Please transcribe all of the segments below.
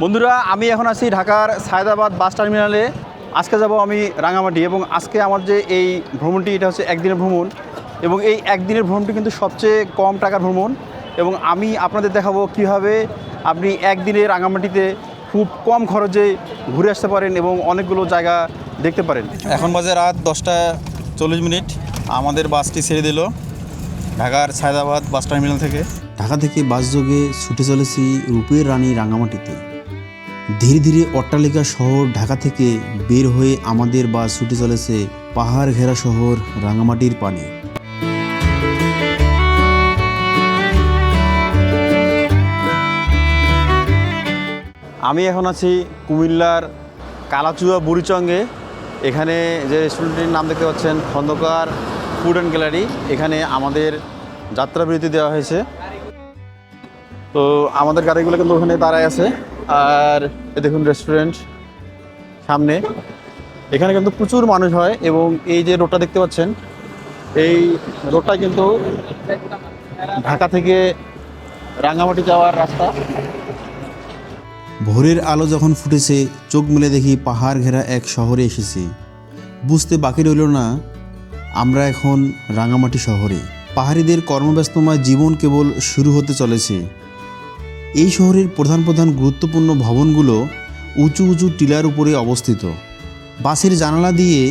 বন্ধুরা, আমি এখন আছি ঢাকার সায়দাবাদ বাস টার্মিনালে। আজকে যাব আমি রাঙামাটি, এবং আজকে আমার যে এই ভ্রমণটি, এটা হচ্ছে একদিনের ভ্রমণ, এবং এই একদিনের ভ্রমণটি কিন্তু সবচেয়ে কম টাকার ভ্রমণ। এবং আমি আপনাদের দেখাবো কীভাবে আপনি একদিনে রাঙামাটিতে খুব কম খরচে ঘুরে আসতে পারেন এবং অনেকগুলো জায়গা দেখতে পারেন। এখন বাজে রাত 10:40। আমাদের বাসটি ছেড়ে দিল ঢাকার সায়দাবাদ বাস টার্মিনাল থেকে। ঢাকা থেকে বাসযোগে ছুটে চলেছি রূপের রানী রাঙামাটিতে। ধীরে ধীরে অট্টালিকা শহর ঢাকা থেকে বের হয়ে আমাদের বাস ছুটে চলেছে পাহাড় ঘেরা শহর রাঙামাটির পানে। আমি এখন আছি কুমিল্লার কালাচুয়া বুড়িচঙ্গে। এখানে যে রেস্টুরেন্টটির নাম দেখতে পাচ্ছেন, খন্দকার ফুড অ্যান্ড গ্যালারি। এখানে আমাদের যাত্রাবিরতি দেওয়া হয়েছে। তো আমাদের গাড়িগুলো কিন্তু ওখানে দাঁড়ায় আছে। আর দেখুন রেস্টুরেন্ট সামনে। এখানে কিন্তু প্রচুর মানুষ হয়, এবং এই যে রোডটা দেখতে পাচ্ছেন, এই রোডটা কিন্তু ঢাকা থেকে রাঙামাটি যাওয়ার রাস্তা। ভোরের আলো যখন ফুটেছে, চোখ মেলে দেখি পাহাড় ঘেরা এক শহরে এসেছি। বুঝতে বাকি রইল না আমরা এখন রাঙামাটি শহরে। পাহাড়িদের কর্মব্যস্তময় জীবন কেবল শুরু হতে চলেছে। এই শহরের প্রধান প্রধান গুরুত্বপূর্ণ ভবনগুলো উঁচু উঁচু টিলার উপরে অবস্থিত। বাসের জানালা দিয়ে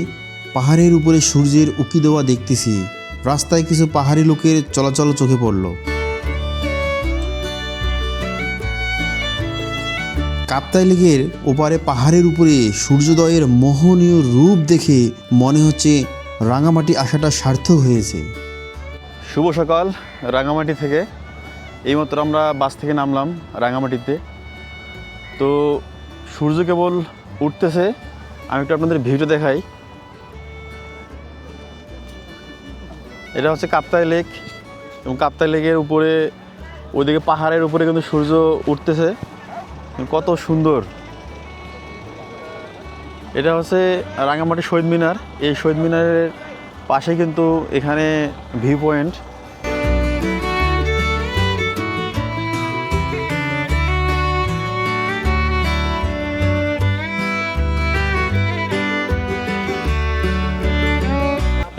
পাহাড়ের উপরে সূর্যের উঁকি দেওয়া দেখতেছি। রাস্তায় কিছু পাহাড়ি লোকের চলাচল চোখে পড়ল। কাপ্তাই লেকের ওপারে পাহাড়ের উপরে সূর্যোদয়ের মোহনীয় রূপ দেখে মনে হচ্ছে রাঙামাটি আসাটা সার্থক হয়েছে। শুভ সকাল রাঙামাটি থেকে। এইমাত্র আমরা বাস থেকে নামলাম রাঙামাটিতে। তো সূর্য কেবল উঠতেছে। আমি একটু আপনাদের ভিউটা দেখাই। এটা হচ্ছে কাপ্তাই লেক, এবং কাপ্তাই লেকের উপরে ওইদিকে পাহাড়ের উপরে কিন্তু সূর্য উঠতেছে। কত সুন্দর! এটা হচ্ছে রাঙামাটি শহীদ মিনার। এই শহীদ মিনারের পাশে কিন্তু এখানে ভিউ পয়েন্ট।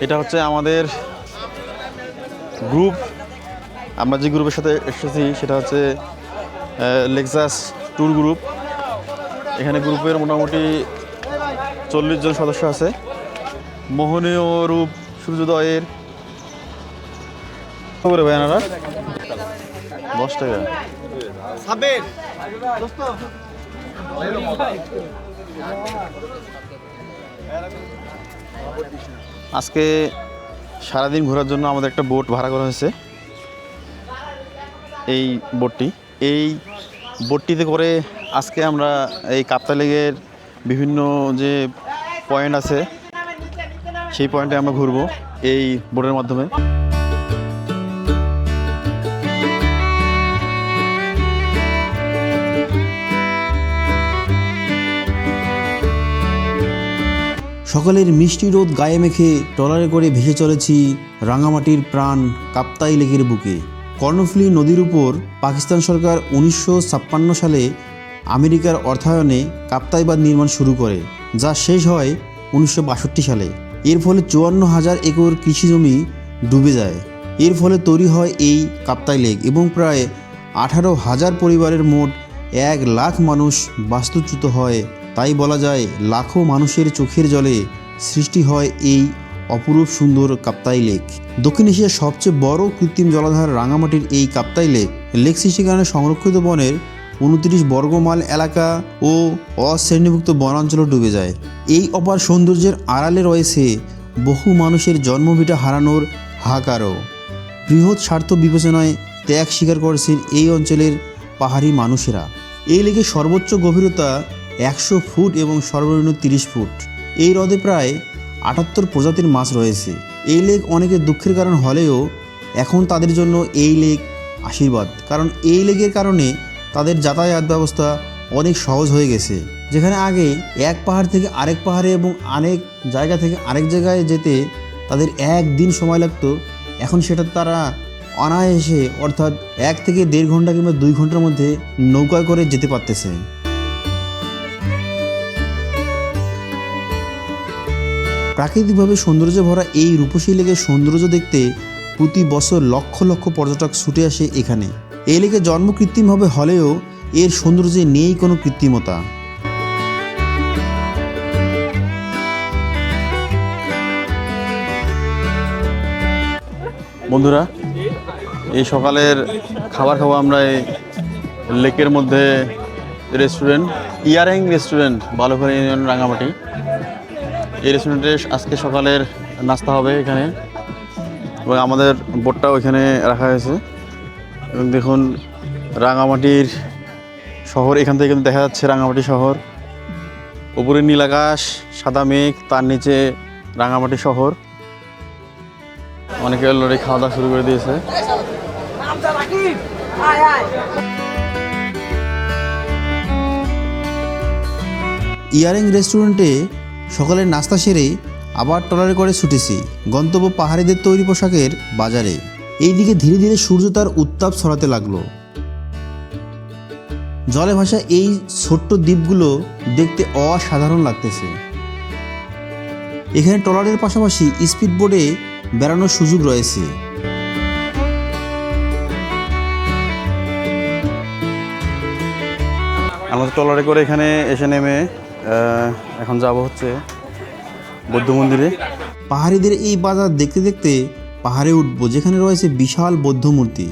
এটা হচ্ছে আমাদের গ্রুপ। আমরা যে গ্রুপের সাথে এসেছি সেটা হচ্ছে লেক্সাস ট্যুর গ্রুপ। এখানে গ্রুপের মোটামুটি 40 জন সদস্য আছে। মোহনীয় রূপ সূর্যোদয়ের। করে ভাইয়ানারা 10 টাকা। আজকে সারাদিন ঘোরার জন্য আমাদের একটা বোট ভাড়া করা হয়েছে। এই বোটটিতে করে আজকে আমরা এই কাপ্তাই লেকের বিভিন্ন যে পয়েন্ট আছে সেই পয়েন্টে আমরা ঘুরবো এই বোটের মাধ্যমে। সকালের মিষ্টি রোদ গায়ে মেখে ট্রলারে করে ভেসে চলেছি রাঙামাটির প্রাণ কাপ্তাই লেকের বুকে। কর্ণফুলী নদীর উপর পাকিস্তান সরকার 1956 সালে আমেরিকার অর্থায়নে কাপ্তাই বাঁধ নির্মাণ শুরু করে, যা শেষ হয় 1962 সালে। এর ফলে 54,000 একর কৃষি জমি ডুবে যায়। এর ফলে তৈরি হয় এই কাপ্তাই লেক, এবং প্রায় 18,000 পরিবারের মোট 1 লাখ মানুষ বাস্তুচ্যুত হয়। তাই বলা যায় লাখো মানুষের চোখের জলে সৃষ্টি হয় এই অপরূপ সুন্দর কাপ্তাই লেক। দক্ষিণ এশিয়ার সবচেয়ে বড় কৃত্রিম জলাধার রাঙামাটির এই কাপ্তাই লেক সৃষ্টির কারণে সংরক্ষিত বনের 29 বর্গমাইল এলাকা ও অশ্রেণীভুক্ত বনাঞ্চলও ডুবে যায়। এই অপার সৌন্দর্যের আড়ালে রয়েছে বহু মানুষের জন্মভিটা হারানোর হাহাকারও। বৃহৎ স্বার্থ বিবেচনায় ত্যাগ স্বীকার করেছেন এই অঞ্চলের পাহাড়ি মানুষেরা। এই লেকের সর্বোচ্চ গভীরতা 100 ফুট এবং সর্বনিম্ন 30 ফুট। এই হ্রদে প্রায় 78 প্রজাতির মাছ রয়েছে। এই লেক অনেকের দুঃখের কারণ হলেও এখন তাদের জন্য এই লেক আশীর্বাদ, কারণ এই লেকের কারণে তাদের যাতায়াত ব্যবস্থা অনেক সহজ হয়ে গেছে। যেখানে আগে এক পাহাড় থেকে আরেক পাহাড়ে এবং অনেক জায়গা থেকে আরেক জায়গায় যেতে তাদের 1 দিন সময় লাগতো, এখন সেটা তারা অনায়াসে অর্থাৎ 1 থেকে 1.5 ঘন্টা কিংবা 2 ঘন্টার মধ্যে নৌকায় করে যেতে পারতেছে। প্রাকৃতিকভাবে সৌন্দর্যে ভরা এই রূপসী লেকের সৌন্দর্য দেখতে প্রতি বছর লক্ষ লক্ষ পর্যটক ছুটে আসে এখানে। এই লেকে জন্ম কৃত্রিমভাবে হলেও এর সৌন্দর্যে নেই কোনো কৃত্রিমতা। বন্ধুরা, এই সকালের খাবার খাবো আমরা এই লেকের মধ্যে restaurant earring restaurant, Balukhali union, Rangamati. এই রেস্টুরেন্টে আজকে সকালের নাস্তা হবে এখানে, এবং আমাদের বোটটাও এখানে রাখা হয়েছে। এবং দেখুন রাঙামাটির শহর, এখান থেকে কিন্তু দেখা যাচ্ছে রাঙামাটি শহর। উপরে নীল আকাশ, সাদা মেঘ, তার নিচে রাঙামাটি শহর। অনেকে অলরেডি খাওয়া দাওয়া শুরু করে দিয়েছে। ইয়ারিং রেস্টুরেন্টে সকালের নাস্তা সেরে আবার ট্রলারে করে ছুটেছি গন্তব্য পাহাড়িদের তৈরি পোশাকের বাজারে। এইদিকে ধীরে ধীরে সূর্য তার উত্তাপ ছড়াতে লাগলো। জলে ভাসা এই ছোট্ট দ্বীপগুলো দেখতে অসাধারণ লাগতেছে। এখানে ট্রলারের পাশাপাশি স্পিড বোটে বেড়ানোর সুযোগ রয়েছে। আমাদের ট্রলারে করে এখানে এসে নেমে এখন যাব হচ্ছে বৌদ্ধ মন্দিরে। পাহাড়িদের এই বাজার দেখতে দেখতে পাহাড়ে উঠবো, যেখানে রয়েছে বিশাল বৌদ্ধ মূর্তি।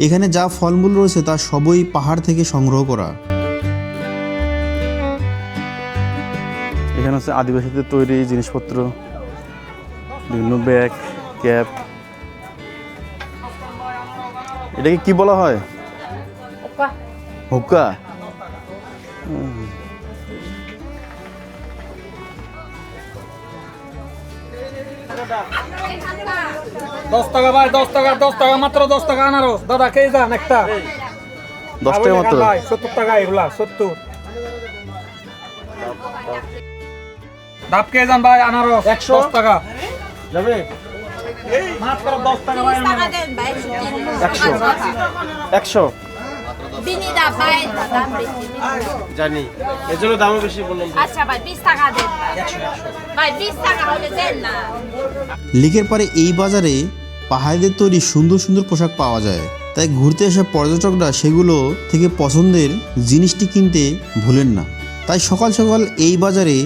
এখানে যা ফলমূল রয়েছে তা সবই পাহাড় থেকে সংগ্রহ করা। এখানে হচ্ছে আদিবাসীদের তৈরি জিনিসপত্র, বিভিন্ন ব্যাগ, ক্যাপ। এটাকে কি বলা হয়? হুক্কা। $10 ভাই, $10 মাত্র, $10 আনারস। দাদা কে যান একটা? 10 টাকা মাত্র। 70 টাকা এগুলা, 70। ডাব কে যান ভাই, আনারস 10 টাকা যাবে। মাত্র $10 ভাই, আনারস 100 বিনি দা ভাই, দাম বেশি জানি, এজন্য দামও বেশি বললাম। আচ্ছা ভাই 20 টাকা দেন ভাই, 20 টাকা হলে দেন না। লেকের পারে এই বাজারে পাহাড়িদের তৈরি সুন্দর সুন্দর পোশাক পাওয়া যায়, তাই ঘুরতে আসা পর্যটকরা সেগুলো থেকে পছন্দের জিনিসটি কিনতে ভুলেন না। তাই সকাল সকাল এই বাজারে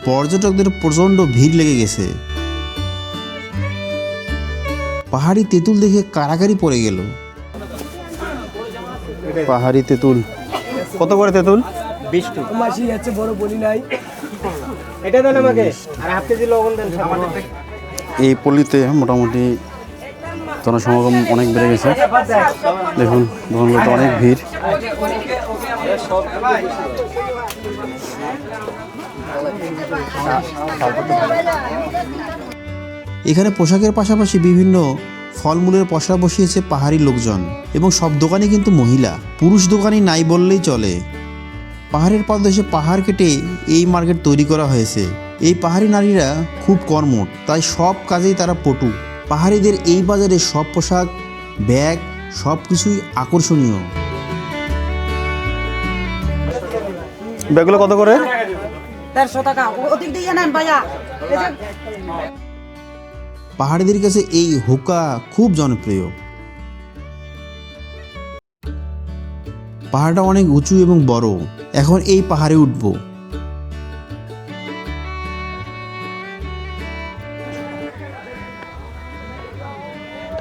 পর্যটকদের প্রচণ্ড ভিড় লেগে গেছে। পাহাড়ি তেঁতুল দেখে কারাকারি পড়ে গেল। পাহাড়ি তেঁতুল কত করে তেঁতুল? 20 টাকা। মাছি আছে, বড় বলি নাই। এটা দেন আমাকে, আর হাফ কেজি লবণ দেন। এই পল্লীতে মোটামুটি জনসমাগম অনেক বেড়ে গেছে। দেখুন দোকানগুলোতে অনেক ভিড়। এখানে পোশাকের পাশাপাশি বিভিন্ন ফলমূলের পসরা বসিয়েছে পাহাড়ি লোকজন, এবং সব দোকানই কিন্তু মহিলা, পুরুষ দোকানই নাই বললেই চলে। পাহাড়ের পাদদেশে পাহাড় কেটে এই মার্কেট তৈরি করা হয়েছে। এই পাহাড়ি নারীরা খুব কর্মঠ, তাই সব কাজেই তারা পটু। পাহাড়িদের এই বাজারে সব পোশাক, ব্যাগ সব কিছুই আকর্ষণীয়। ব্যাগগুলো কত করে? 150 টাকা। ওদিক দিয়ে নেন ভাইয়া। পাহাড়িদের কাছে এই হুক্কা খুব জনপ্রিয়। পাহাড়টা অনেক উঁচু এবং বড়। এখন এই পাহাড়ে উঠব।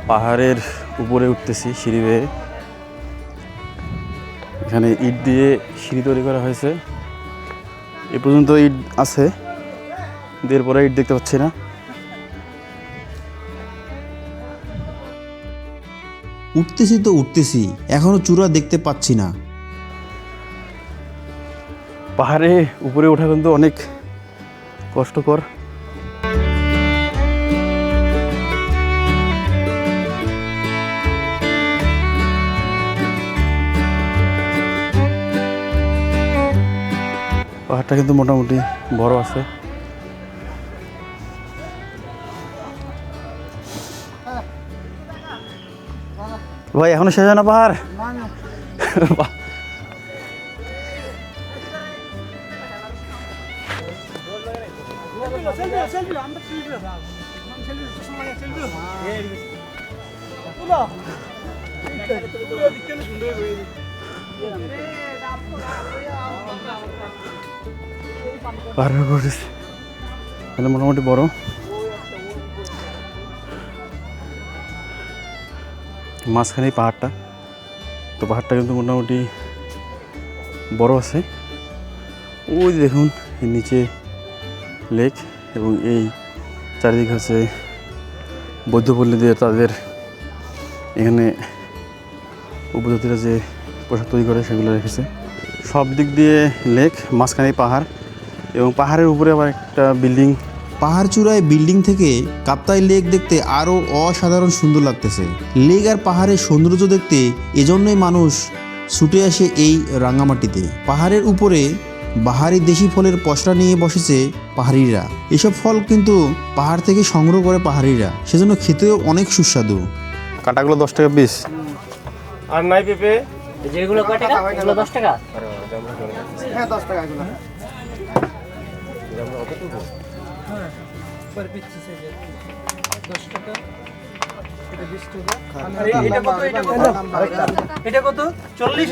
পাহাড়ের উপরে উঠতেছি সিঁড়ি বেয়ে। এখানে ইট দিয়ে সিঁড়ি তৈরি করা হয়েছে। এ পর্যন্ত ইট আছে, এরপরে ইট দেখতে পাচ্ছি না। উঠতেছি তো উঠতেছি, এখনো চূড়া দেখতে পাচ্ছি না। পাহাড়ে উপরে ওঠা কিন্তু অনেক কষ্টকর। পাহাড়টা কিন্তু মোটামুটি বড় আছে। ভাই এখনো শেষ হয় না পাহাড়? পাহাড়ের উপর উঠেছি। তাহলে মোটামুটি বড়, মাঝখানেই পাহাড়টা। তো পাহাড়টা কিন্তু মোটামুটি বড় আছে। ওই দেখুন এর নিচে লেক, এবং এই চারিদিকে হচ্ছে বৌদ্ধপল্লীদের তাদের এখানে উপজাতিরা যে পোশাক তৈরি করে সেগুলো রেখেছে। সব দিক দিয়ে লেক, মাঝখানেই পাহাড়, এবং পাহাড়ের উপরে আবার একটা বিল্ডিং। পাহাড় চূড়ায় বিল্ডিং থেকে কাপ্তাই লেক দেখতে আরও অসাধারণ সুন্দর লাগতেছে। লেক আর পাহাড়ের সৌন্দর্য দেখতে এজন্যই মানুষ ছুটে আসে এই রাঙ্গামাটিতে। পাহাড়ের উপরে বাহারি দেশি ফলের পসরা নিয়ে বসেছে পাহাড়িরা। এসব ফল কিন্তু পাহাড় থেকে সংগ্রহ করে পাহাড়িরা, সেজন্য খেতেও অনেক সুস্বাদু। কাটাগুলো 10 টাকা পিস। আর নাই পেঁপে? যেগুলো কয় টাকা? এগুলো 10 টাকা। হ্যাঁ 10 টাকা এগুলো। এটা কত? 40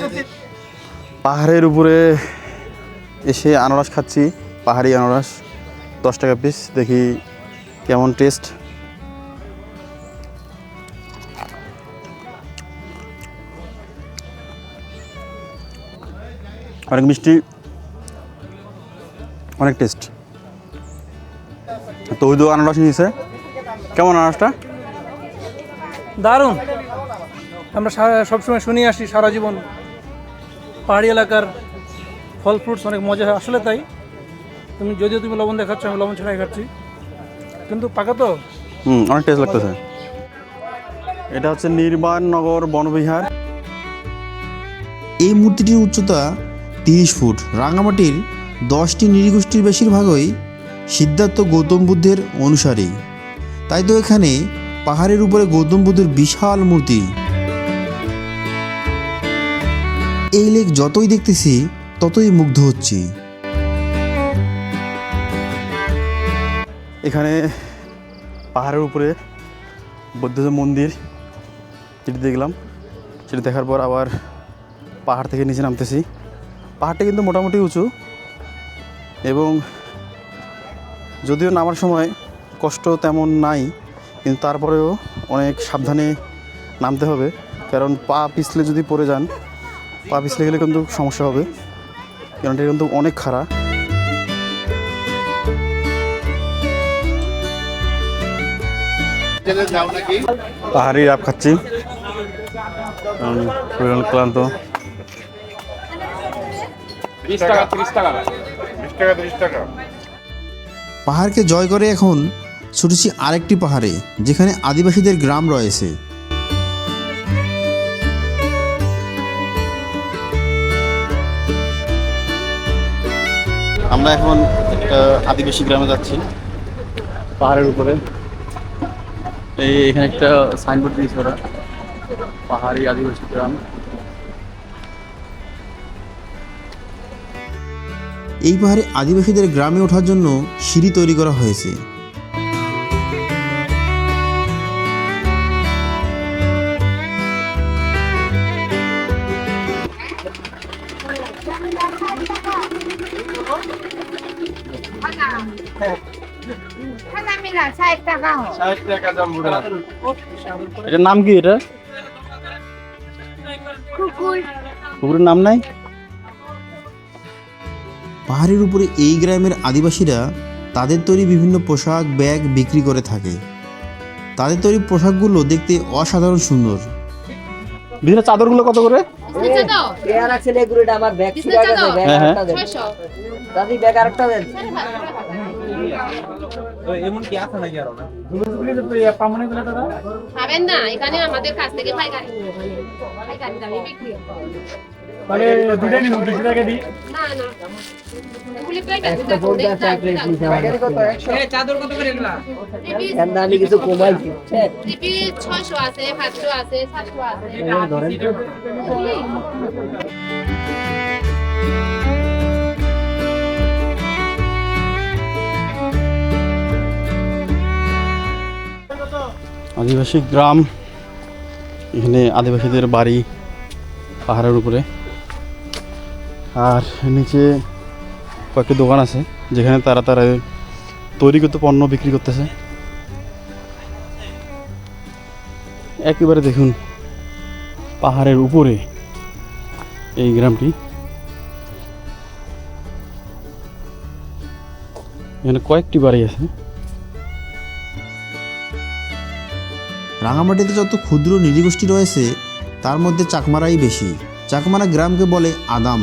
পাহাড়ের উপরে এসে আনারস খাচ্ছি, পাহাড়ি আনারস 10 টাকা পিস। দেখি কেমন টেস্ট। অনেক মিষ্টি, অনেক টেস্ট। তো ওই দু আনারস নিয়েছে। কেমন আনারসটা? দারুণ। আমরা সবসময় শুনি আসি সারা জীবন পাহাড়ি এলাকার ফল ফ্রুটস অনেক মজা হয়, আসলে তাই। যদিও তুমি লবণ দেখাচ্ছ, আমি লবণ ছাড়াই খাচ্ছি, কিন্তু পাকা তো। অনেক টেস্ট লাগতেছে। এটা হচ্ছে নির্বাণনগর বনবিহার। এই মূর্তিটির উচ্চতা 30 ফুট। রাঙ্গামাটির 10টি নৃগোষ্ঠীর বেশিরভাগই সিদ্ধার্থ গৌতম বুদ্ধের অনুসারী, তাই তো এখানে পাহাড়ের উপরে গৌতম বুদ্ধের বিশাল মূর্তি। এই লেক যতই দেখতেছি ততই মুগ্ধ হচ্ছি। এখানে পাহাড়ের উপরে বৌদ্ধ মন্দির, সেটি দেখলাম। সেটি দেখার পর আবার পাহাড় থেকে নিচে নামতেছি। পাহাড়টা কিন্তু মোটামুটি উঁচু, এবং যদিও নামার সময় কষ্ট তেমন নাই, কিন্তু তারপরেও অনেক সাবধানে নামতে হবে, কারণ পা পিছলে যদি পড়ে যান, পা পিছলে গেলে কিন্তু সমস্যা হবে, কারণ এটা কিন্তু অনেক খাড়া। পাহাড়ি রাব খাচ্ছি, ক্লান্ত। 30 টাকা 30 টাকা 20 টাকা 30 টাকা। পাহাড়কে জয় করে এখন ছুটেছি আরেকটি পাহাড়ে, যেখানে আদিবাসীদের গ্রাম রয়েছে। আমরা এখন একটা আদিবাসী গ্রামে যাচ্ছি, পাহাড়ের উপরে। এখানে একটা সাইনবোর্ড দিয়েছে ওরা, পাহাড়ি আদিবাসী গ্রাম। এই পাহাড়ে আদিবাসীদের গ্রামে ওঠার জন্য সিঁড়ি তৈরি করা হয়েছে। মিলা 60 টাকা। 60 টাকা জাম্বুরা। এটার নাম কি? এটা কুকুর। কুকুরের নাম নাই? পাহাড়ের উপরে এই গ্রামের আদিবাসীরা তাদের তৈরি বিভিন্ন পোশাক, ব্যাগ বিক্রি করে থাকে। তাদের তৈরি পোশাকগুলো দেখতে অসাধারণ সুন্দর। বিভিন্ন চাদরগুলো কত করে? পেয়ার আছে লেগুড়িটা আমার ব্যাগ ছুড়ে গেছে, ব্যাগ হ্যাঁ, আরেকটা দেন। দাদি ব্যাগ আরেকটা দেন। এমন কি আছে নাকি আরো? পামনে গুলো দাদা পাবেন না, এখানে আমাদের কাছ থেকে পাইকারি দামে বিক্রি হয়। মানে দুটাই নিন, 200 টাকা দিই। না না, এগুলি প্রায় একটা ফোন আছে এক রেট দিতে হবে। চাদর কত করে এগুলা? এর দামি কিছু কমাইছি। টিপি 600 আছে, 500 আছে, 700 আছে। ধরেন তো। আদিবাসী গ্রাম, এখানে আদিবাসীদের বাড়ি পাহাড়ের উপরে, আর নিচে কয়েকটি দোকান আছে যেখানে তারা তৈরিকৃত পণ্য বিক্রি করতেছে। একেবারে দেখুন পাহাড়ের উপরে এই গ্রামটি। এখানে কয়েকটি বাড়ি আছে। রাঙামাটিতে যত ক্ষুদ্র নৃগোষ্ঠী রয়েছে তার মধ্যে চাকমারাই বেশি। চাকমারা গ্রামকে বলে আদাম।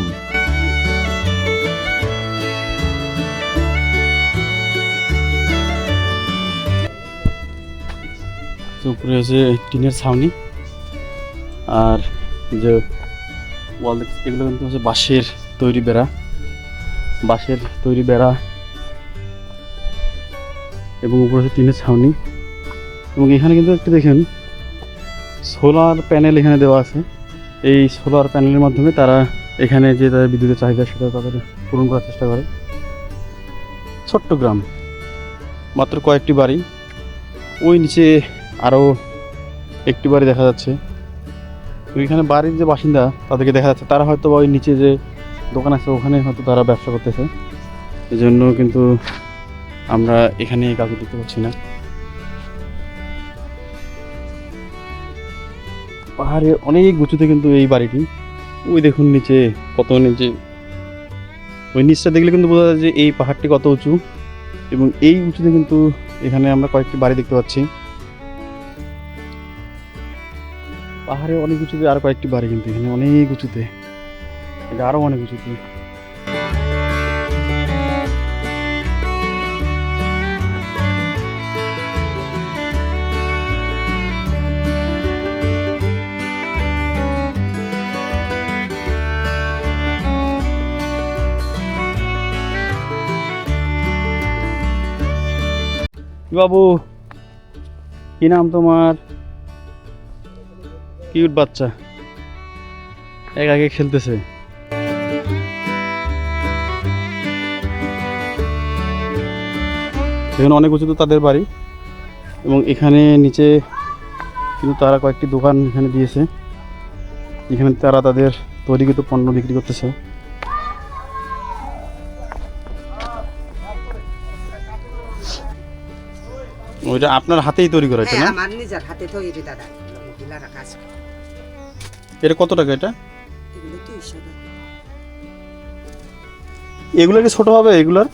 তো উপরে হচ্ছে টিনের ছাউনি, আর যে ওয়াল এগুলো কিন্তু হচ্ছে বাঁশের তৈরি বেড়া, এবং উপরে হচ্ছে টিনের ছাউনি। এবং এখানে কিন্তু একটু দেখেন সোলার প্যানেল এখানে দেওয়া আছে। এই সোলার প্যানেলের মাধ্যমে তারা এখানে যে তাদের বিদ্যুতের চাহিদা সেটা তাদের পূরণ করার চেষ্টা করে। ছোট্ট গ্রাম, মাত্র কয়েকটি বাড়ি। ওই নিচে আরও একটি বাড়ি দেখা যাচ্ছে। ওইখানে বাড়ির যে বাসিন্দা তাদেরকে দেখা যাচ্ছে, তারা হয়তো ওই নিচে যে দোকান আছে ওখানে হয়তো তারা ব্যবসা করতেছে। এই জন্য কিন্তু আমরা এখানে কাউকে দেখতে পাচ্ছি না। পাহাড়ে অনেক উঁচুতে কিন্তু এই বাড়িটি। ওই দেখুন নিচে কত নিচে, ওই নিচটা দেখলে কিন্তু বোঝা যায় যে এই পাহাড়টি কত উঁচু। এবং এই উঁচুতে কিন্তু এখানে আমরা কয়েকটি বাড়ি দেখতে পাচ্ছি। পাহাড়ে অনেক উঁচুতে আর কয়েকটি বাড়ি, কিন্তু এখানে অনেক উঁচুতে, এটা আরও অনেক উঁচুতে। বাবু, কি নাম তোমার? কিউট বাচ্চা, একে খেলতেছে। এখানে অনেক উঁচু তো তাদের বাড়ি, এবং এখানে নিচে কিন্তু তারা কয়েকটি দোকান এখানে দিয়েছে, এখানে তারা তাদের তৈরিকৃত পণ্য বিক্রি করতেছে। ওইটা আপনার হাতেই তৈরি করা হয়েছে না? আমার নিজের হাতে তৈরি দাদা, মহিলারা কাজ করে। এটা কত টাকা? এটা এগুলো 200 টাকা। এগুলো কি ছোট হবে? এগুলোর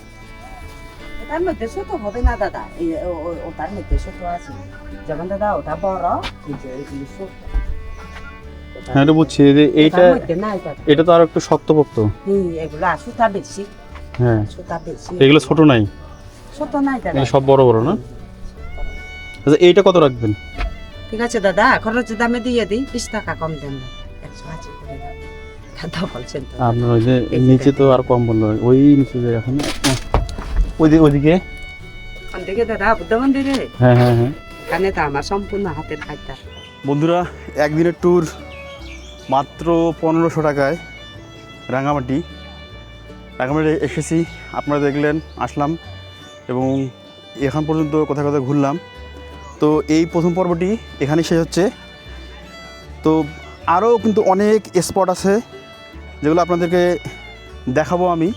এটার মধ্যে ছোট হবে না দাদা, ওটার মধ্যে ছোট আছে। যেমন দাদা ওটা বড়, এই যে এগুলো ছোট। হ্যাঁ, এটা বুঝছি। এইটা এটা তো আর একটু শক্তপোক্ত। এগুলো সুতা বেশি। হ্যাঁ, সুতা বেশি। এগুলো ছোট নাই, ছোট নাই দাদা, এগুলো সব বড় বড় না? আচ্ছা, এইটা কত রাখবেন? ঠিক আছে দাদা, খরচ দামে দিয়ে দিই, 20 টাকা কম দেন না, 180 করে দাও। দাদা বলছেন তো আপনার ওই যে নিচে তো আর কম বললো, ওই নিচে যে এখন ওইদিকে দেখে দাদা বুদ্ধ মন্দিরে। হ্যাঁ হ্যাঁ হ্যাঁ, এখানে তো আমার সম্পূর্ণ হাতের কাজটা। বন্ধুরা, একদিনের ট্যুর মাত্র 1500 টাকায় রাঙামাটি এসেছি। আপনারা দেখলেন, আসলাম এবং এখন পর্যন্ত কোথায় কোথায় ঘুরলাম। তো এই প্রথম পর্বটি এখানেই শেষ হচ্ছে। তো আরও কিন্তু অনেক স্পট আছে যেগুলো আপনাদেরকে দেখাবো আমি,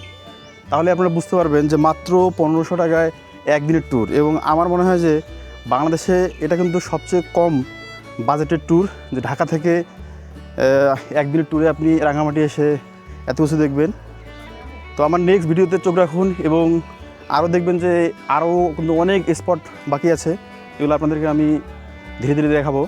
তাহলে আপনারা বুঝতে পারবেন যে মাত্র 1500 টাকায় একদিনের ট্যুর। এবং আমার মনে হয় যে বাংলাদেশে এটা কিন্তু সবচেয়ে কম বাজেটের ট্যুর, যে ঢাকা থেকে একদিনের ট্যুরে আপনি রাঙামাটি এসে এত কিছু দেখবেন। তো আমার নেক্সট ভিডিওতে চোখ রাখুন এবং আরও দেখবেন যে আরও কিন্তু অনেক স্পট বাকি আছে, এগুলো আপনাদেরকে আমি ধীরে ধীরে দেখাবো।